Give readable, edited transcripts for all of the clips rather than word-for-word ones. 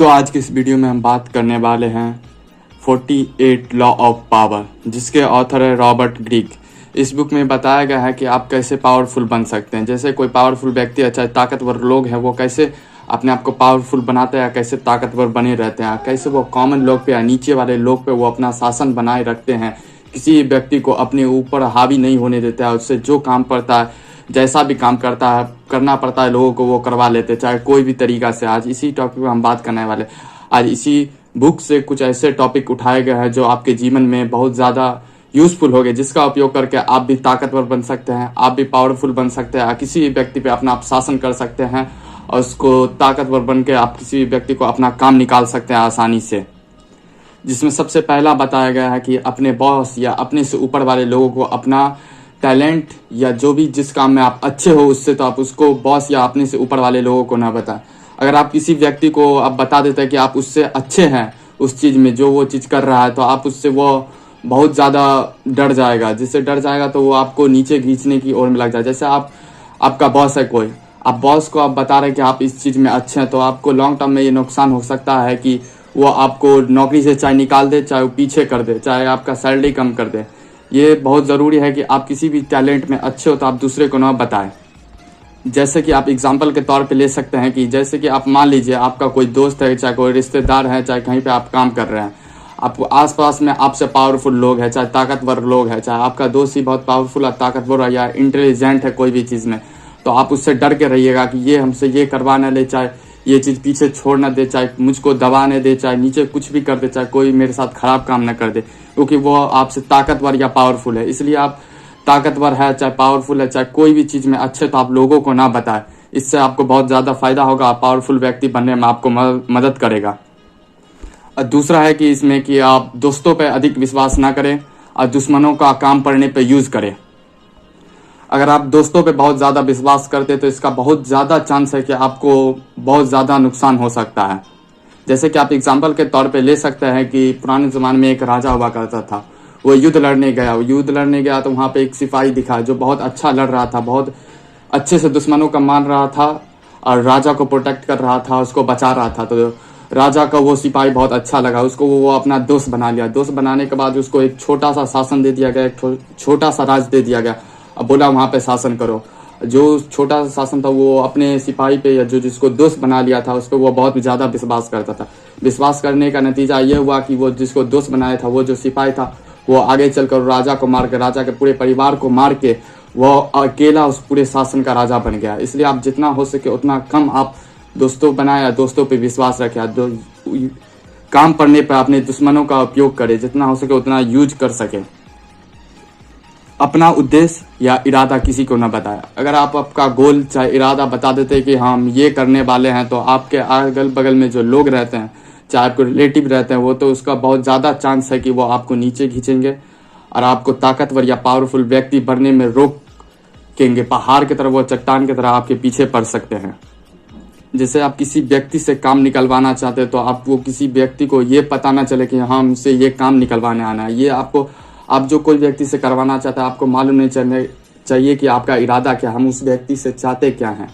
तो आज के इस वीडियो में हम बात करने वाले हैं 48 लॉ ऑफ पावर, जिसके ऑथर है रॉबर्ट ग्रीक। इस बुक में बताया गया है कि आप कैसे पावरफुल बन सकते हैं। जैसे कोई पावरफुल व्यक्ति है, चाहे ताकतवर लोग हैं, वो कैसे अपने आप को पावरफुल बनाते हैं, कैसे ताकतवर बने रहते हैं, कैसे वो कॉमन लोग पे या नीचे वाले लोग पे वो अपना शासन बनाए रखते हैं, किसी व्यक्ति को अपने ऊपर हावी नहीं होने देता है, उससे जो काम पड़ता है, जैसा भी काम करना पड़ता है लोगों को, वो करवा लेते हैं, चाहे कोई भी तरीका से। आज इसी टॉपिक पर हम बात करने वाले। आज इसी बुक से कुछ ऐसे टॉपिक उठाए गए हैं जो आपके जीवन में बहुत ज़्यादा यूजफुल हो गए, जिसका उपयोग करके आप भी ताकतवर बन सकते हैं, आप भी पावरफुल बन सकते हैं, किसी भी व्यक्ति पे अपना आप शासन कर सकते हैं और उसको ताकतवर बन के आप किसी भी व्यक्ति को अपना काम निकाल सकते हैं आसानी से। जिसमें सबसे पहला बताया गया है कि अपने बॉस या अपने से ऊपर वाले लोगों को अपना टैलेंट या जो भी जिस काम में आप अच्छे हो उससे तो आप उसको बॉस या अपने से ऊपर वाले लोगों को ना बताएं। अगर आप किसी व्यक्ति को आप बता देते हैं कि आप उससे अच्छे हैं उस चीज़ में जो वो चीज़ कर रहा है, तो आप उससे वो बहुत ज़्यादा डर जाएगा। जिससे डर जाएगा तो वो आपको नीचे खींचने की ओर में लग जाए। जैसे आपका बॉस है कोई, आप बॉस को आप बता रहे हैं कि आप इस चीज़ में अच्छे हैं, तो आपको लॉन्ग टर्म में ये नुकसान हो सकता है कि वो आपको नौकरी से चाहे निकाल दे, चाहे वो पीछे कर दे, चाहे आपका सैलरी कम कर दे। ये बहुत ज़रूरी है कि आप किसी भी टैलेंट में अच्छे हो तो आप दूसरे को ना बताएं। जैसे कि आप एग्जांपल के तौर पे ले सकते हैं कि जैसे कि आप मान लीजिए आपका कोई दोस्त है, चाहे कोई रिश्तेदार है, चाहे कहीं पे आप काम कर रहे हैं, आपको आसपास में आपसे पावरफुल लोग हैं, चाहे ताकतवर लोग हैं, चाहे आपका दोस्त ही बहुत पावरफुल और ताकतवर है या इंटेलिजेंट है कोई भी चीज़ में, तो आप उससे डर के रहिएगा कि ये हमसे ये करवा ना ले, चाहे ये चीज़ पीछे छोड़ ना दे, चाहे मुझको दबा न दे, चाहे नीचे कुछ भी कर दे, चाहे कोई मेरे साथ खराब काम न कर दे, क्योंकि वो आपसे ताकतवर या पावरफुल है। इसलिए आप ताकतवर है, चाहे पावरफुल है, चाहे कोई भी चीज़ में अच्छे, तो आप लोगों को ना बताएं। इससे आपको बहुत ज़्यादा फायदा होगा, पावरफुल व्यक्ति बनने में आपको मदद करेगा। और दूसरा है कि इसमें कि आप दोस्तों पे अधिक विश्वास ना करें और दुश्मनों का काम पड़ने पे यूज़ करें। अगर आप दोस्तों पे बहुत ज़्यादा विश्वास करते तो इसका बहुत ज़्यादा चांस है कि आपको बहुत ज़्यादा नुकसान हो सकता है। जैसे कि आप एग्जाम्पल के तौर पे ले सकते हैं कि पुराने ज़माने में एक राजा हुआ करता था। वो युद्ध लड़ने गया तो वहाँ पे एक सिपाही दिखा जो बहुत अच्छा लड़ रहा था, बहुत अच्छे से दुश्मनों का मार रहा था और राजा को प्रोटेक्ट कर रहा था, उसको बचा रहा था। तो राजा का वो सिपाही बहुत अच्छा लगा, उसको वो अपना दोस्त बना लिया। दोस्त बनाने के बाद उसको एक छोटा सा शासन दे दिया गया, एक छोटा सा राज दे दिया गया। अब बोला वहाँ पे शासन करो। जो छोटा सा शासन था वो अपने सिपाही पे या जो जिसको दोस्त बना लिया था उस पर वो बहुत ज़्यादा विश्वास करता था। विश्वास करने का नतीजा ये हुआ कि वो जिसको दोस्त बनाया था, वो जो सिपाही था, वो आगे चलकर राजा को मार के, राजा के पूरे परिवार को मार के, वो अकेला उस पूरे शासन का राजा बन गया। इसलिए आप जितना हो सके उतना कम आप दोस्तों बनाए, दोस्तों पे विश्वास रखें, काम पड़ने पर अपने दुश्मनों का उपयोग करें, जितना हो सके उतना यूज कर सके। अपना उद्देश्य या इरादा किसी को न बताया। अगर आप आपका गोल चाहे इरादा बता देते कि हम ये करने वाले हैं, तो आपके अगल बगल में जो लोग रहते हैं, चाहे आपको रिलेटिव रहते हैं, वो तो उसका बहुत ज़्यादा चांस है कि वो आपको नीचे खींचेंगे और आपको ताकतवर या पावरफुल व्यक्ति बनने में रोकेंगे। पहाड़ की तरह, वो चट्टान की तरह आपके पीछे पड़ सकते हैं। जैसे आप किसी व्यक्ति से काम निकलवाना चाहते हैं तो आप वो किसी व्यक्ति को ये पता ना चले कि हाँ हमसे ये काम निकलवाने आना है। ये आप जो कोई व्यक्ति से करवाना चाहते हैं, आपको मालूम नहीं चाहिए कि आपका इरादा क्या, हम उस व्यक्ति से चाहते क्या हैं।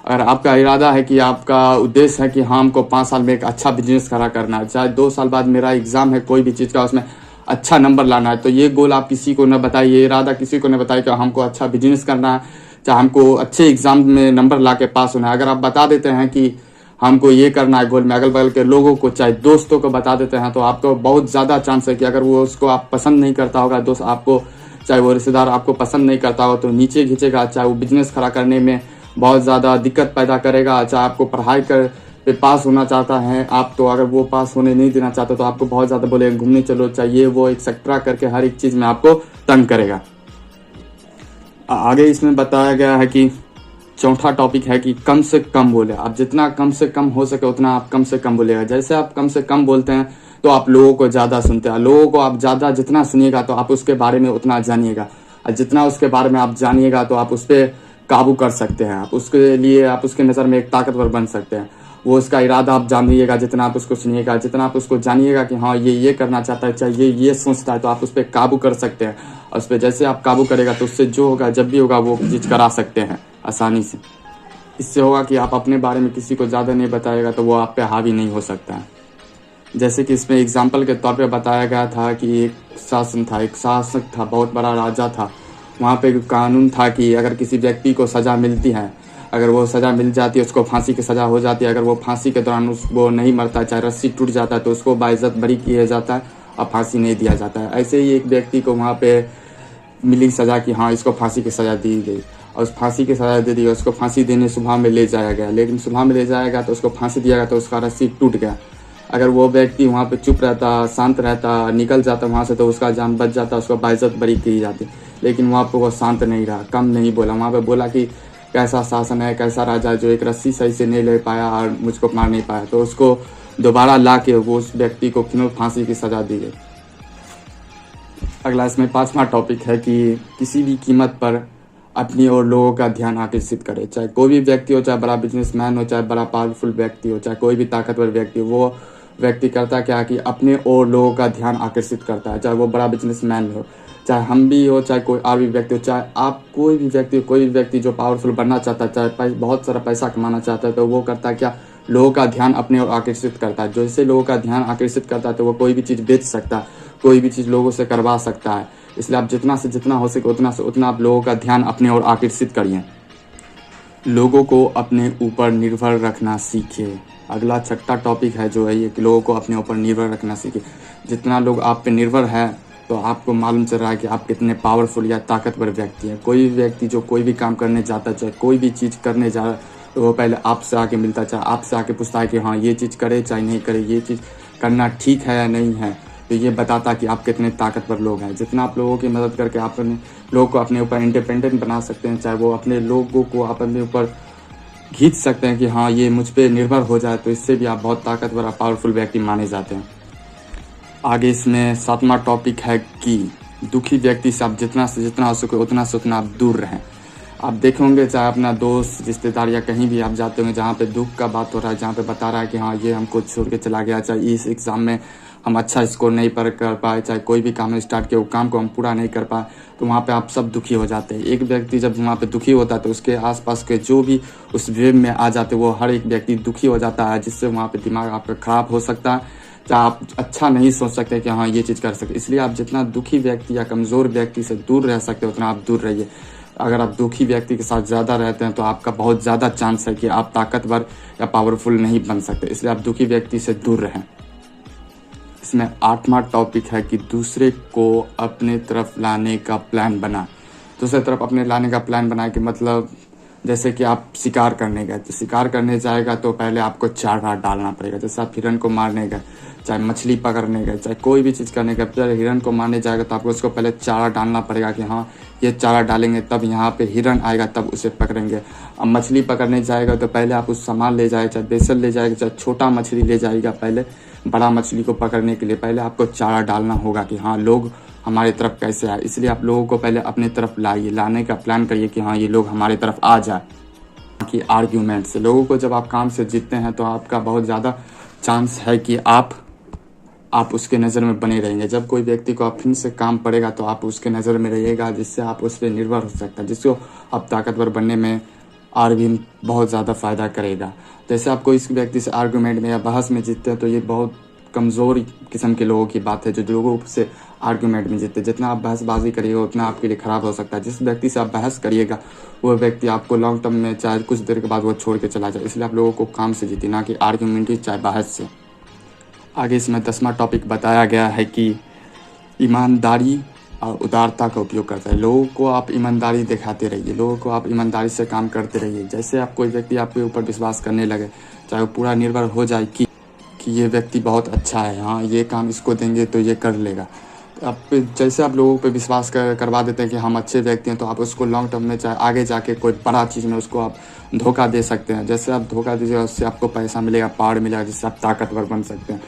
अगर आपका इरादा है कि आपका उद्देश्य है कि हाँ हमको 5 साल में एक अच्छा बिजनेस खड़ा करना है, चाहे 2 साल बाद मेरा एग्जाम है कोई भी चीज़ का, उसमें अच्छा नंबर लाना है, तो ये गोल आप किसी को न बताइए, ये इरादा किसी को न बताइए कि हमको अच्छा बिजनेस करना है, चाहे हमको अच्छे एग्जाम में नंबर ला के पास होना है। अगर आप बता देते हैं कि हमको ये करना है गोल में, अगल बगल के लोगों को चाहे दोस्तों को बता देते हैं, तो आपको बहुत ज़्यादा चांस है कि अगर वो उसको आप पसंद नहीं करता होगा, दोस्त आपको चाहे वो रिश्तेदार आपको पसंद नहीं करता हो, तो नीचे खींचेगा, चाहे वो बिजनेस खड़ा करने में बहुत ज़्यादा दिक्कत पैदा करेगा। चाहे आपको पढ़ाई पे पास होना चाहता है आप, तो अगर वो पास होने नहीं देना चाहता तो आपको बहुत ज़्यादा बोलेगा घूमने चलो, चाहिए वो एक्सेट्रा करके हर एक चीज़ में आपको तंग करेगा। आगे इसमें बताया गया है कि चौथा टॉपिक है कि कम से कम बोले। आप जितना कम से कम हो सके उतना आप कम से कम बोलेगा। जैसे आप कम से कम बोलते हैं तो आप लोगों को ज़्यादा सुनते हैं। लोगों को आप ज़्यादा जितना सुनिएगा तो आप उसके बारे में उतना जानिएगा, और जितना उसके बारे में आप जानिएगा तो आप उस पर काबू कर सकते हैं। आप उसके लिए आप उसके नज़र में एक ताकतवर बन सकते हैं। वो उसका इरादा आप जानिएगा, जितना आप उसको सुनिएगा, जितना आप उसको जानिएगा कि हाँ ये करना चाहता है, चाहे ये सोचता है, तो आप उस पर काबू कर सकते हैं। और उस पर जैसे आप काबू करेगा तो उससे जो होगा, जब भी होगा, वो चीज़ करा सकते हैं आसानी से। इससे होगा कि आप अपने बारे में किसी को ज़्यादा नहीं बताएगा तो वो आप पे हावी नहीं हो सकता है। जैसे कि इसमें एग्जाम्पल के तौर पे बताया गया था कि एक शासक था, बहुत बड़ा राजा था। वहाँ पे कानून था कि अगर किसी व्यक्ति को सज़ा मिलती है, अगर वो सज़ा मिल जाती है, उसको फांसी की सज़ा हो जाती है, अगर वो फांसी के दौरान वो नहीं मरता, चाहे रस्सी टूट जाता है, तो उसको बाइज्जत बरी किया जाता है और फांसी नहीं दिया जाता है। ऐसे ही एक व्यक्ति को वहाँ पे मिली सज़ा कि हाँ इसको फांसी की सज़ा दी गई, और उस फांसी की सज़ा दे दी। उसको फांसी देने सुबह में ले जाया गया, लेकिन सुबह में ले जाया गया तो उसको फांसी दिया गया तो उसका रस्सी टूट गया। अगर वो व्यक्ति वहाँ पे चुप रहता, शांत रहता, निकल जाता वहाँ से, तो उसका जान बच जाता, उसको बाइज्जत बरी की जाती। लेकिन वहाँ पे वो शांत नहीं रहा, कम नहीं बोला। वहाँ पे बोला कि कैसा शासन है, कैसा राजा है जो एक रस्सी सही से नहीं ले पाया और मुझको मार नहीं पाया। तो उसको दोबारा ला के वो उस व्यक्ति को फिर फांसी की सज़ा दी गई। अगला इसमें 5वां टॉपिक है कि किसी भी कीमत पर अपनी और लोगों का ध्यान आकर्षित करे। चाहे कोई भी व्यक्ति हो, चाहे बड़ा बिजनेसमैन हो, चाहे बड़ा पावरफुल व्यक्ति हो, चाहे कोई भी ताकतवर व्यक्ति हो, वो व्यक्ति करता क्या कि अपने और लोगों का ध्यान आकर्षित करता है। चाहे वो बड़ा बिजनेसमैन हो, चाहे हम भी हो, चाहे कोई और भी व्यक्ति हो, चाहे आप कोई भी व्यक्ति जो पावरफुल बनना चाहता है, चाहे बहुत सारा पैसा कमाना चाहता है, तो वो करता है क्या, लोगों का ध्यान अपने ओर आकर्षित करता है। जैसे लोगों का ध्यान आकर्षित करता है तो वो कोई भी चीज़ बेच सकता है, कोई भी चीज़ लोगों से करवा सकता है। इसलिए आप जितना से जितना हो सके उतना से उतना आप लोगों का ध्यान अपने ओर आकर्षित करिए। लोगों को अपने ऊपर निर्भर रखना सीखिए। अगला 6वां टॉपिक है जो है ये कि लोगों को अपने ऊपर निर्भर रखना सीखिए। जितना लोग आप पे निर्भर है तो आपको मालूम चल रहा है कि आप कितने पावरफुल या ताकतवर व्यक्ति हैं। कोई भी व्यक्ति जो कोई भी काम करने जाता है, चाहे कोई भी चीज़ करने जा रहा है, तो वो पहले आपसे आके मिलता है, चाहे आपसे आके पूछता है कि हाँ ये चीज़ करे चाहे नहीं करे, ये चीज़ करना ठीक है या नहीं है। तो ये बताता कि आप कितने ताकतवर लोग हैं। जितना आप लोगों की मदद करके आप अपने लोगों को अपने ऊपर इंडिपेंडेंट बना सकते हैं, चाहे वो अपने लोगों को आप अपने ऊपर खींच सकते हैं कि हाँ ये मुझ पे निर्भर हो जाए, तो इससे भी आप बहुत ताकतवर और पावरफुल व्यक्ति माने जाते हैं। आगे इसमें 7वां टॉपिक है कि दुखी व्यक्ति से आप जितना से जितना हो सके उतना से उतना आप दूर रहें। आप देखे होंगे, चाहे अपना दोस्त, रिश्तेदार या कहीं भी आप जाते होंगे जहाँ पे दुख का बात हो रहा है, जहाँ पे बता रहा है कि हाँ ये हमको छोड़ के चला गया, चाहे इस एग्ज़ाम में हम अच्छा स्कोर नहीं कर पाए, चाहे कोई भी काम स्टार्ट किया वो काम को हम पूरा नहीं कर पाए, तो वहाँ पे आप सब दुखी हो जाते हैं। एक व्यक्ति जब वहाँ पे दुखी होता है तो उसके आसपास के जो भी उस वेव में आ जाते हैं वो हर एक व्यक्ति दुखी हो जाता है, जिससे वहाँ पे दिमाग आपका खराब हो सकता है, चाहे आप अच्छा नहीं सोच सकते कि हाँ ये चीज़ कर सकते। इसलिए आप जितना दुखी व्यक्ति या कमज़ोर व्यक्ति से दूर रह सकते उतना आप दूर रहिए। अगर आप दुखी व्यक्ति के साथ ज़्यादा रहते हैं तो आपका बहुत ज़्यादा चांस है कि आप ताकतवर या पावरफुल नहीं बन सकते, इसलिए आप दुखी व्यक्ति से दूर रहें। इसमें 8वां टॉपिक है कि दूसरे को अपने तरफ लाने का प्लान बनाए। दूसरे तरफ अपने लाने का प्लान बनाए कि मतलब जैसे कि आप शिकार करने गए, तो शिकार करने जाएगा तो पहले आपको चारा डालना पड़ेगा। जैसे आप हिरन को मारने गए, चाहे मछली पकड़ने गए, चाहे कोई भी चीज़ करने गए, पहले हिरन को मारने जाएगा तो आपको उसको पहले चारा डालना पड़ेगा कि हाँ ये चारा डालेंगे तब यहाँ पे हिरन आएगा तब उसे पकड़ेंगे। अब मछली पकड़ने जाएगा तो पहले आप उस सामान ले जाएगा, चाहे बेसन ले जाएगा, चाहे छोटा मछली ले जाएगा, पहले बड़ा मछली को पकड़ने के लिए पहले आपको चारा डालना होगा कि हाँ लोग हमारी तरफ कैसे आए। इसलिए आप लोगों को पहले अपने तरफ लाइए, लाने का प्लान करिए कि हाँ ये लोग हमारी तरफ आ जाए। कि आर्ग्यूमेंट से लोगों को जब आप काम से जीतते हैं तो आपका बहुत ज़्यादा चांस है कि आप उसके नज़र में बने रहेंगे। जब कोई व्यक्ति को अपने से काम पड़ेगा तो आप उसके नज़र में रहिएगा, जिससे आप उस पर निर्भर हो सकता है, जिसको आप ताकतवर बनने में और भी बहुत ज़्यादा फ़ायदा करेगा। जैसे आप कोई इस व्यक्ति से आर्गूमेंट में या बहस में जीतते हैं तो ये बहुत कमज़ोर किस्म के लोगों की बात है जो लोगों से आर्गूमेंट में जीतते हैं। जितना आप बहसबाजी करिएगा उतना आपके लिए ख़राब हो सकता है। जिस व्यक्ति से आप बहस करिएगा वो व्यक्ति आपको लॉन्ग टर्म में चाहे कुछ देर के बाद वो छोड़ के चला जाए। इसलिए आप लोगों को काम से जीतिए, ना कि आर्गूमेंट ही चाहे बहस से। आगे इसमें 10वां टॉपिक बताया गया है कि ईमानदारी और उदारता का उपयोग करता है। लोगों को आप ईमानदारी दिखाते रहिए, लोगों को आप ईमानदारी से काम करते रहिए। जैसे आप कोई व्यक्ति आपके ऊपर विश्वास करने लगे, चाहे वो पूरा निर्भर हो जाए कि ये व्यक्ति बहुत अच्छा है, हाँ ये काम इसको देंगे तो ये कर लेगा। आप जैसे आप लोगों पे विश्वास करवा देते हैं कि हम अच्छे व्यक्ति हैं, तो आप उसको लॉन्ग टर्म में चाहे आगे जाके कोई बड़ा चीज़ में उसको आप धोखा दे सकते हैं। जैसे आप धोखा दीजिएगा उससे आपको पैसा मिलेगा, पावर मिलेगा, जिससे आप ताकतवर बन सकते हैं।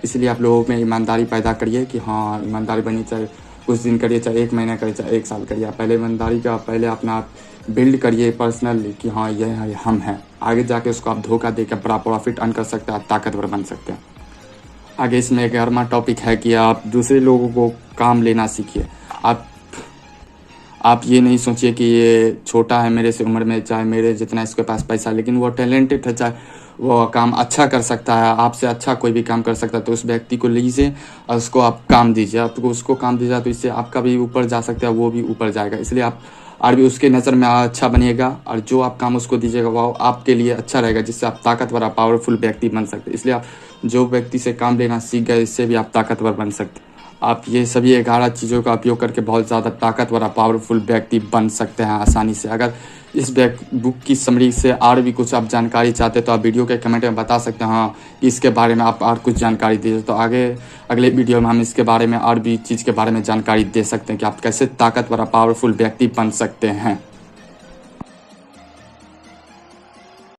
इसलिए आप लोगों में ईमानदारी पैदा करिए कि हाँ ईमानदारी बनी, चाहे कुछ दिन करिए, चाहे 1 महीना करिए, चाहे 1 साल करिए। पहले ईमानदारी का पहले अपना आप बिल्ड करिए पर्सनली कि हाँ ये हम हैं। आगे जाके उसको आप धोखा देकर बड़ा प्रॉफिट अर्न कर सकते हैं, आप ताकतवर बन सकते हैं। आगे इसमें 11वां टॉपिक है कि आप दूसरे लोगों को काम लेना सीखिए। आप ये नहीं सोचिए कि ये छोटा है मेरे से उम्र में, चाहे मेरे जितना इसके पास पैसा, लेकिन वो टैलेंटेड है, चाहे वो काम अच्छा कर सकता है, आपसे अच्छा कोई भी काम कर सकता है, तो उस व्यक्ति को लीजिए और उसको आप काम दीजिए। आपको उसको काम दीजिए तो इससे आपका भी ऊपर जा सकता है, वो भी ऊपर जाएगा। इसलिए आप और भी उसके नज़र में अच्छा बनिएगा, और जो आप काम उसको दीजिएगा वो आपके लिए अच्छा रहेगा, जिससे आप ताकतवर पावरफुल व्यक्ति बन सकते हैं। इसलिए आप जो व्यक्ति से काम लेना सीख गए, इससे भी आप ताकतवर बन सकते हैं। आप ये सभी 11 चीज़ों का उपयोग करके बहुत ज़्यादा ताकतवर पावरफुल व्यक्ति बन सकते हैं आसानी से। अगर इस बुक की समरी से और भी कुछ आप जानकारी चाहते हैं तो आप वीडियो के कमेंट में बता सकते हैं, हाँ इसके बारे में आप और कुछ जानकारी दीजिए, तो आगे अगले वीडियो में हम इसके बारे में और भी चीज़ के बारे में जानकारी दे सकते हैं कि आप कैसे ताकतवर पावरफुल व्यक्ति बन सकते हैं।